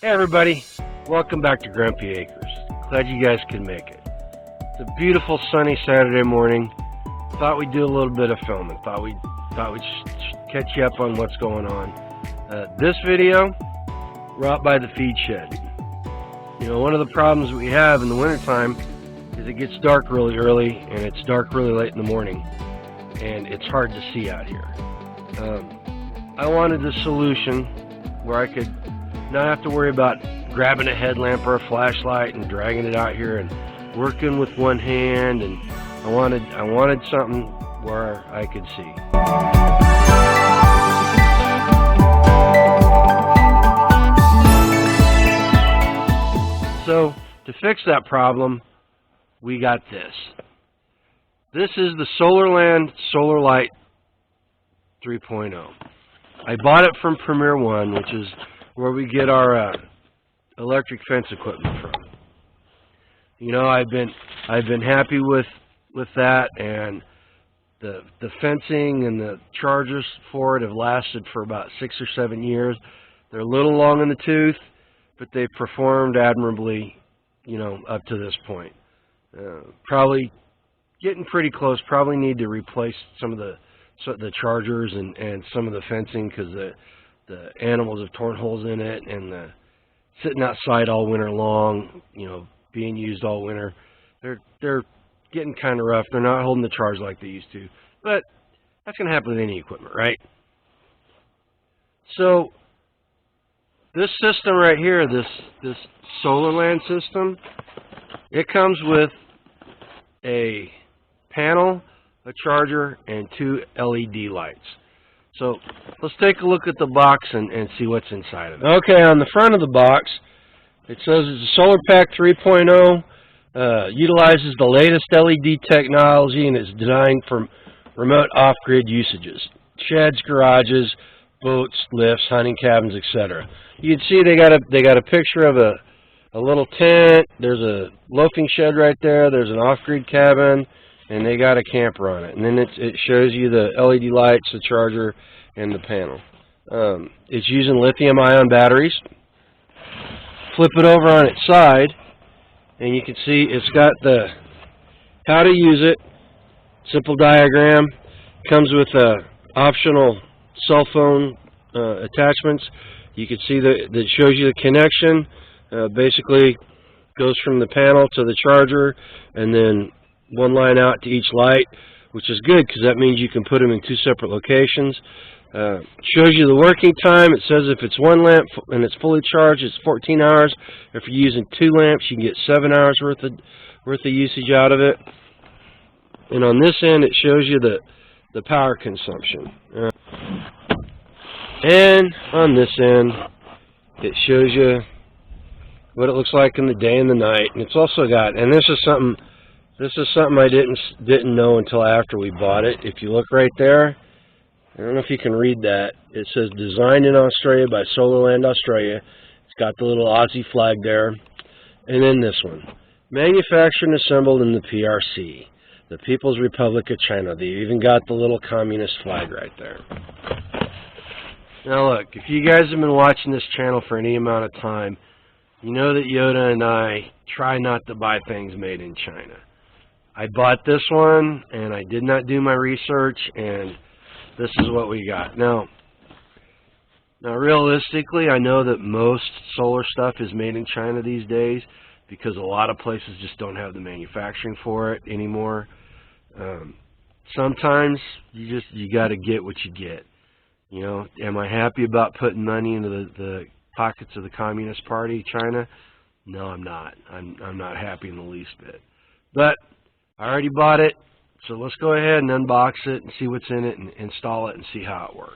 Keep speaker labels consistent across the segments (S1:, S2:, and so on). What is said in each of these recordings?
S1: Hey everybody, welcome back to Grumpy Acres. Glad you guys could make it. It's a beautiful sunny Saturday morning. Thought we'd do a little bit of filming. Thought we'd catch you up on what's going on. This video, we're out by the feed shed. You know, one of the problems we have in the wintertime is it gets dark really early and it's dark really late in the morning, and it's hard to see out here. I wanted a solution where I could not have to worry about grabbing a headlamp or a flashlight and dragging it out here and working with one hand, and I wanted something where I could see. So to fix that problem, we got this. This is the Solarland Solar Light 3.0. I bought it from Premier One, which is where we get our electric fence equipment from. You know, I've been happy with that, and the fencing and the chargers for it have lasted for about 6 or 7 years. They're a little long in the tooth, but they've performed admirably, you know, up to this point. Probably getting pretty close. Probably need to replace some of the chargers and some of the fencing, because the animals have torn holes in it, and sitting outside all winter long, you know, being used all winter. They're getting kind of rough. They're not holding the charge like they used to. But that's going to happen with any equipment, right? So this system right here, this Solarland system, it comes with a panel, a charger, and 2 LED lights. So let's take a look at the box and see what's inside of it. Okay, on the front of the box, it says it's a Solar Pack 3.0, utilizes the latest LED technology, and is designed for remote off-grid usages. Sheds, garages, boats, lifts, hunting cabins, etc. You can see they got a picture of a little tent. There's a loafing shed right there. There's an off-grid cabin, and they got a camper on it. And then it shows you the LED lights, the charger, and the panel. It's using lithium-ion batteries. Flip it over on its side, and you can see it's got the how to use it, simple diagram. Comes with optional cell phone attachments. You can see that shows you the connection. Basically goes from the panel to the charger, and then one line out to each light, which is good because that means you can put them in 2 separate locations. Shows you the working time. It says if it's 1 lamp and it's fully charged, it's 14 hours. If you're using 2 lamps, you can get 7 hours worth of usage out of it. And on this end, it shows you the power consumption. And on this end, it shows you what it looks like in the day and the night. And it's also got, and this is something I didn't know until after we bought it. If you look right there, I don't know if you can read that. It says designed in Australia by Solarland Australia. It's got the little Aussie flag there. And then this one, manufactured and assembled in the PRC, the People's Republic of China. They even got the little communist flag right there. Now look, if you guys have been watching this channel for any amount of time, you know that Yoda and I try not to buy things made in China. I bought this one, and I did not do my research, and this is what we got. Now realistically, I know that most solar stuff is made in China these days because a lot of places just don't have the manufacturing for it anymore. Sometimes you got to get what you get. You know, am I happy about putting money into the pockets of the Communist Party, China? No, I'm not. I'm not happy in the least bit. But I already bought it, so let's go ahead and unbox it and see what's in it and install it and see how it works.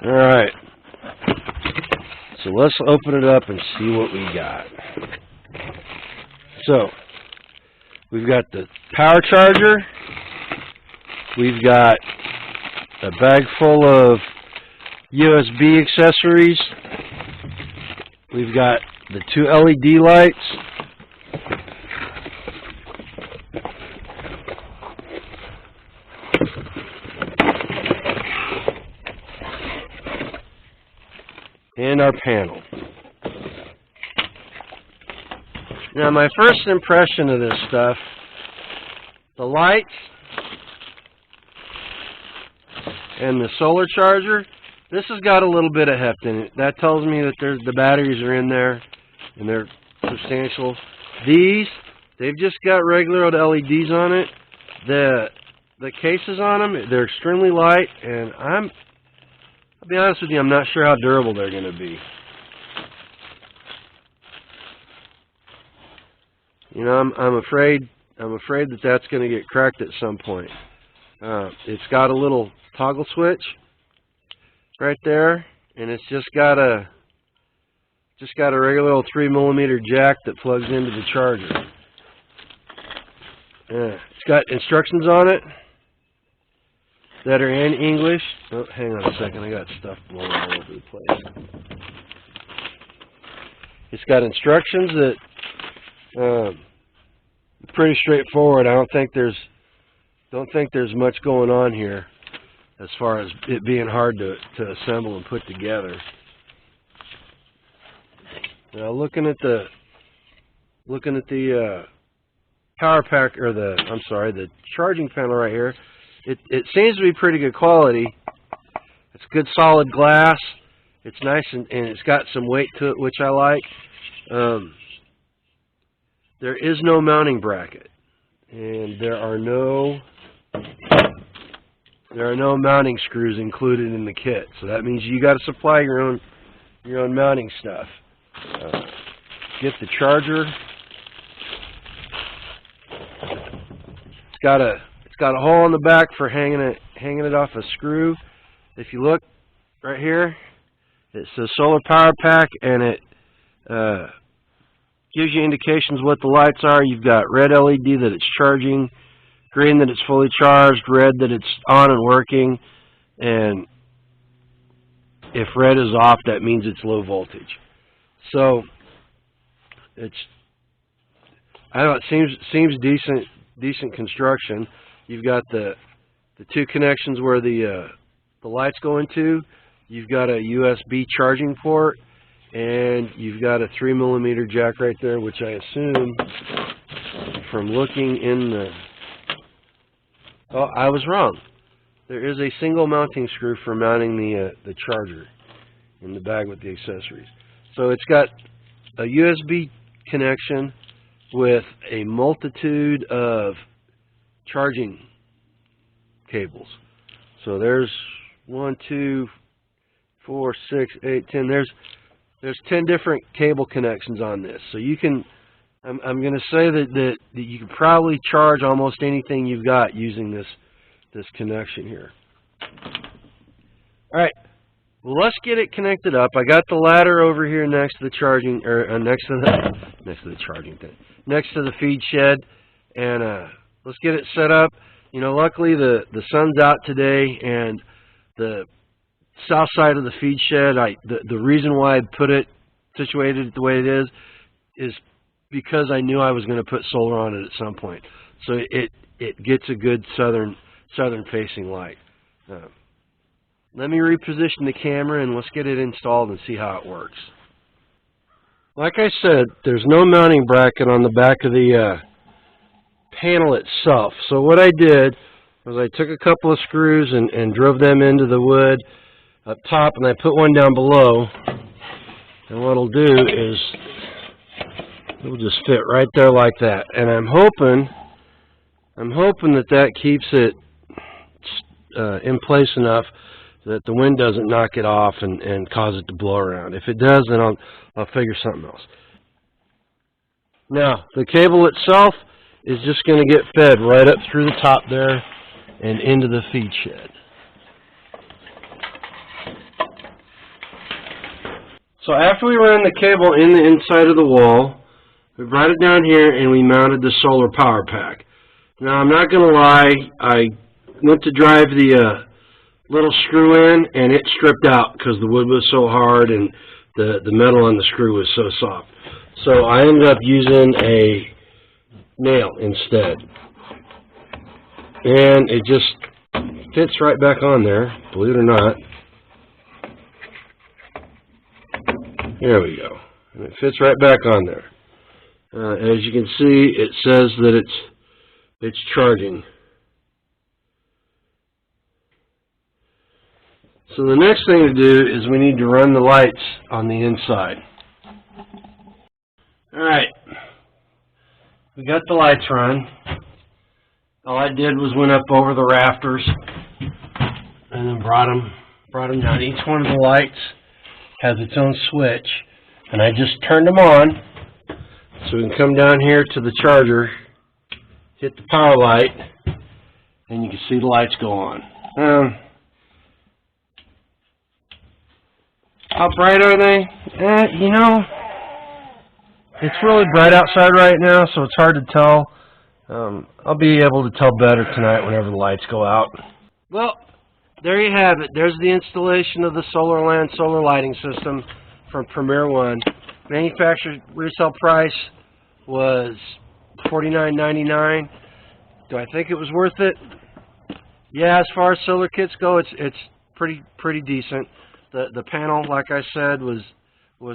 S1: Alright, so let's open it up and see what we got. So, we've got the power charger, we've got a bag full of USB accessories, we've got the 2 LED lights, and our panel. Now my first impression of this stuff, the lights and the solar charger, this has got a little bit of heft in it. That tells me that the batteries are in there and they're substantial. These, they've just got regular old LEDs on it. The cases on them, they're extremely light, and I'll be honest with you, I'm not sure how durable they're going to be. You know, I'm afraid that that's going to get cracked at some point. It's got a little toggle switch right there, and it's just got a regular old 3mm jack that plugs into the charger. It's got instructions on it that are in English. Oh, hang on a second, I got stuff blowing all over the place. It's got instructions that pretty straightforward. I don't think there's much going on here as far as it being hard to assemble and put together. Now looking at the power pack, or the charging panel right here, it seems to be pretty good quality. It's good solid glass. It's nice and it's got some weight to it, which I like. There is no mounting bracket, and there are no mounting screws included in the kit. So that means you got to supply your own mounting stuff. Get the charger. It's got a hole in the back for hanging it off a screw. If you look right here, it says solar power pack, and it gives you indications what the lights are. You've got red LED that it's charging, green that it's fully charged, red that it's on and working, and if red is off, that means it's low voltage. So I don't know, it seems decent construction. You've got the two connections where the lights go into. You've got a USB charging port, and you've got a 3mm jack right there, which I assume from looking in the... Oh, I was wrong. There is a single mounting screw for mounting the charger in the bag with the accessories. So it's got a USB connection with a multitude of charging cables. So there's 1, 2, 4, 6, 8, 10. There's 10 different cable connections on this. So you can, I'm going to say that you can probably charge almost anything you've got using this connection here. All right. Well, let's get it connected up. I got the ladder over here next to the charging, or next to the charging thing, next to the feed shed, and let's get it set up. You know, luckily the sun's out today, and the south side of the feed shed, the reason why I put it situated the way it is because I knew I was going to put solar on it at some point. So it gets a good southern facing light. Let me reposition the camera and let's get it installed and see how it works. Like I said, there's no mounting bracket on the back of the panel itself. So what I did was I took a couple of screws and drove them into the wood up top, and I put one down below. And what it'll do is it'll just fit right there like that. And I'm hoping that keeps it in place enough that the wind doesn't knock it off and cause it to blow around. If it does, then I'll figure something else. Now, the cable itself is just going to get fed right up through the top there and into the feed shed. So after we ran the cable in the inside of the wall, we brought it down here and we mounted the solar power pack. Now, I'm not going to lie, I went to drive the little screw in, and it stripped out because the wood was so hard and the metal on the screw was so soft. So I ended up using a nail instead. And it just fits right back on there, believe it or not. There we go. And it fits right back on there. As you can see, it says that it's charging. So the next thing to do is we need to run the lights on the inside. Alright, we got the lights run. All I did was went up over the rafters and then brought them down. Each one of the lights has its own switch, and I just turned them on so we can come down here to the charger, hit the power light, and you can see the lights go on. How bright are they? You know, it's really bright outside right now, so it's hard to tell. I'll be able to tell better tonight whenever the lights go out. Well, there you have it. There's the installation of the Solarland Solar Lighting System from Premier One. Manufacturer resale price was $49.99. Do I think it was worth it? Yeah, as far as solar kits go, it's pretty decent. The panel, like I said, was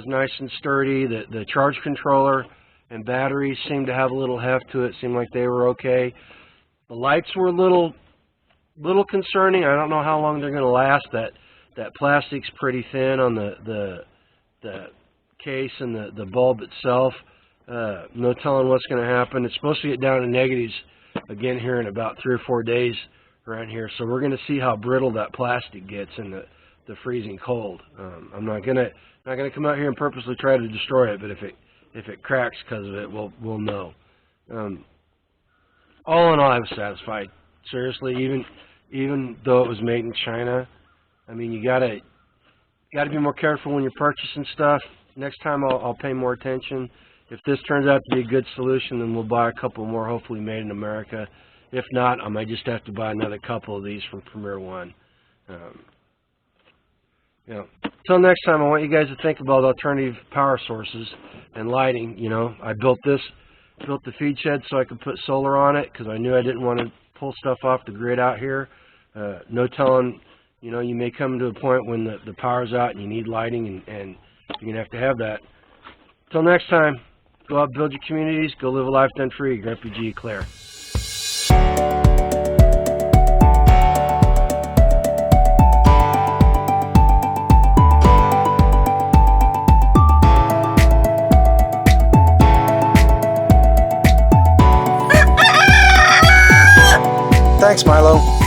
S1: nice and sturdy. The charge controller and batteries seemed to have a little heft to it. Seemed like they were okay. The lights were a little concerning. I don't know how long they're going to last. That plastic's pretty thin on the case and the bulb itself. No telling what's going to happen. It's supposed to get down to negatives again here in about 3 or 4 days around here. So we're going to see how brittle that plastic gets in the freezing cold. I'm not gonna come out here and purposely try to destroy it, but if it cracks because of it, we'll know. All in all, I was satisfied. Seriously, even though it was made in China, I mean, you gotta be more careful when you're purchasing stuff. Next time I'll pay more attention. If this turns out to be a good solution, then we'll buy a couple more, hopefully made in America. If not, I might just have to buy another couple of these from Premier One. You know, until next time, I want you guys to think about alternative power sources and lighting. You know, I built the feed shed so I could put solar on it because I knew I didn't want to pull stuff off the grid out here. No telling, you know, you may come to a point when the power's out and you need lighting, and you're going to have that. Until next time, go out, build your communities, go live a life done free. Grandpa G. Claire.
S2: Thanks, Milo.